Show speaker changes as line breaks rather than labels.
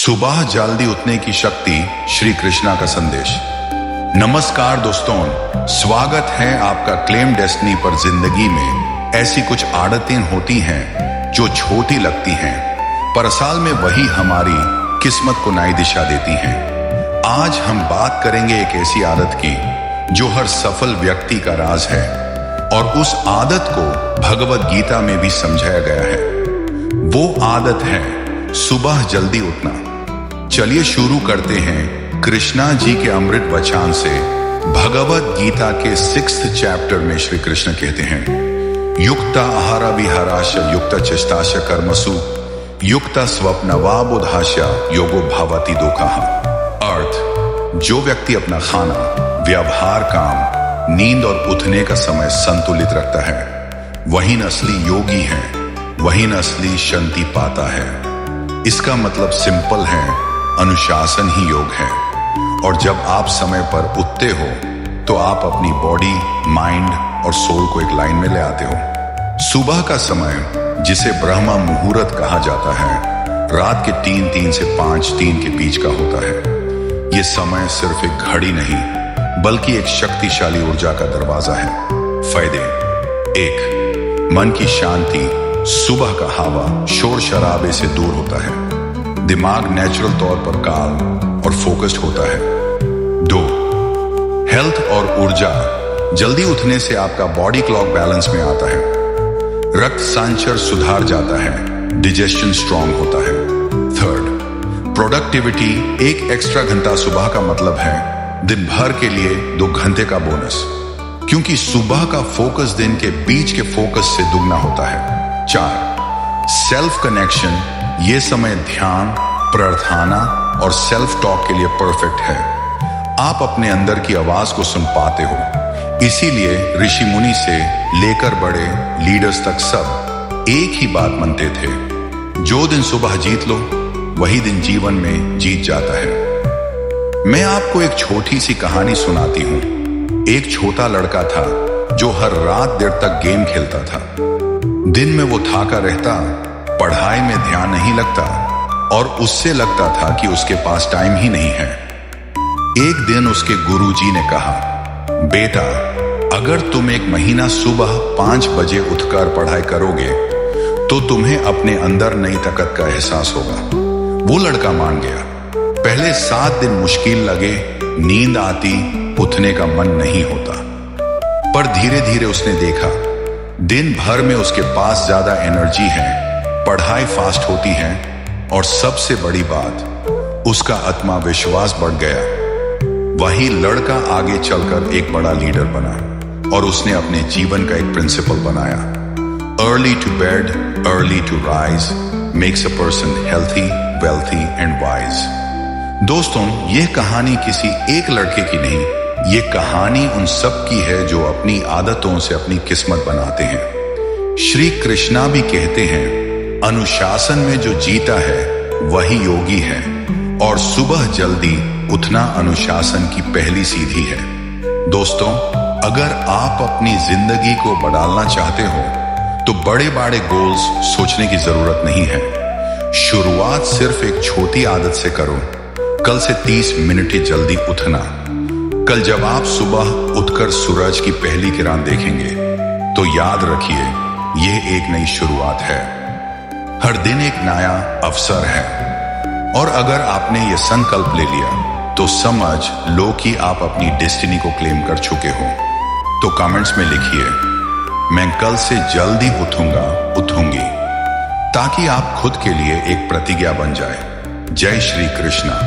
सुबह जल्दी उठने की शक्ति, श्री कृष्णा का संदेश। नमस्कार दोस्तों, स्वागत है आपका क्लेम डेस्टिनी पर। जिंदगी में ऐसी कुछ आदतें होती हैं जो छोटी लगती हैं, पर असल में वही हमारी किस्मत को नई दिशा देती हैं। आज हम बात करेंगे एक ऐसी आदत की जो हर सफल व्यक्ति का राज है, और उस आदत को भगवत गीता में भी समझाया गया है। वो आदत है सुबह जल्दी उठना। चलिए शुरू करते हैं कृष्णा जी के अमृत वचन से। भगवत गीता के 6th चैप्टर में श्री कृष्ण कहते हैं, युक्ता आहार विहाराश युक्त चेष्टाश कर्मसु युक्त स्वप्नवा बुधाश योगो भावति दुःखः। अर्थ, जो व्यक्ति अपना खाना, व्यवहार, काम, नींद और उठने का समय संतुलित रखता है, वही न असली योगी है, वही न असली शांति पाता है। इसका मतलब सिंपल है, अनुशासन ही योग है। और जब आप समय पर उठते हो तो आप अपनी बॉडी, माइंड और सोल को एक लाइन में ले आते हो। सुबह का समय, जिसे ब्रह्म मुहूर्त कहा जाता है, रात के 3 से 5 के बीच का होता है। यह समय सिर्फ एक घड़ी नहीं, बल्कि एक शक्तिशाली ऊर्जा का दरवाजा है। फायदे: 1. मन की शांति। सुबह का हवा शोर शराबे से दूर होता है, दिमाग नेचुरल तौर पर काम और फोकस्ड होता है। 2. हेल्थ और ऊर्जा। जल्दी उठने से आपका बॉडी क्लॉक बैलेंस में आता है, रक्त संचरण सुधार जाता है, डाइजेशन स्ट्रांग होता है। 3. प्रोडक्टिविटी। एक एक्स्ट्रा घंटा सुबह का मतलब है दिन भर के लिए 2 घंटे का बोनस, क्योंकि सुबह का फोकस दिन के बीच के फोकस से दुगना होता है। 4. Self connection. ये समय ध्यान, प्रार्थना और सेल्फ टॉक के लिए परफेक्ट है। आप अपने अंदर की आवाज को सुन पाते हो। इसीलिए ऋषि मुनि से लेकर बड़े लीडर्स तक सब एक ही बात मानते थे, जो दिन सुबह जीत लो वही दिन जीवन में जीत जाता है। मैं आपको एक छोटी सी कहानी सुनाती हूं। एक छोटा लड़का था जो हर रात देर तक गेम खेलता था। दिन में वो थाका रहता, पढ़ाई में ध्यान नहीं लगता और उससे लगता था कि उसके पास टाइम ही नहीं है। एक दिन उसके गुरुजी ने कहा, बेटा, अगर तुम एक महीना सुबह 5 बजे उठकर पढ़ाई करोगे तो तुम्हें अपने अंदर नई ताकत का एहसास होगा। वो लड़का मान गया। पहले 7 दिन मुश्किल लगे, नींद आती, उठने का मन नहीं होता, पर धीरे धीरे उसने देखा दिन भर में उसके पास ज्यादा एनर्जी है, पढ़ाई फास्ट होती है और सबसे बड़ी बात, उसका आत्मविश्वास बढ़ गया। वही लड़का आगे चलकर एक बड़ा लीडर बना और उसने अपने जीवन का एक प्रिंसिपल बनाया, early to bed early to rise makes a person healthy, wealthy and wise. दोस्तों, यह कहानी किसी एक लड़के की नहीं, ये कहानी उन सब की है जो अपनी आदतों से अपनी किस्मत बनाते हैं। श्री कृष्णा भी कहते हैं, अनुशासन में जो जीता है वही योगी है, और सुबह जल्दी उठना अनुशासन की पहली सीढ़ी है। दोस्तों, अगर आप अपनी जिंदगी को बदलना चाहते हो तो बड़े बड़े गोल्स सोचने की जरूरत नहीं है। शुरुआत सिर्फ एक छोटी आदत से करो। कल से 30 मिनट ही जल्दी उठना। कल जब आप सुबह उठकर सूरज की पहली किरण देखेंगे तो याद रखिए, यह एक नई शुरुआत है। हर दिन एक नया अवसर है, और अगर आपने ये संकल्प ले लिया तो समझ लो कि आप अपनी डेस्टिनी को क्लेम कर चुके हो। तो कमेंट्स में लिखिए, मैं कल से जल्दी उठूंगी, ताकि आप खुद के लिए एक प्रतिज्ञा बन जाए। जय श्री कृष्णा।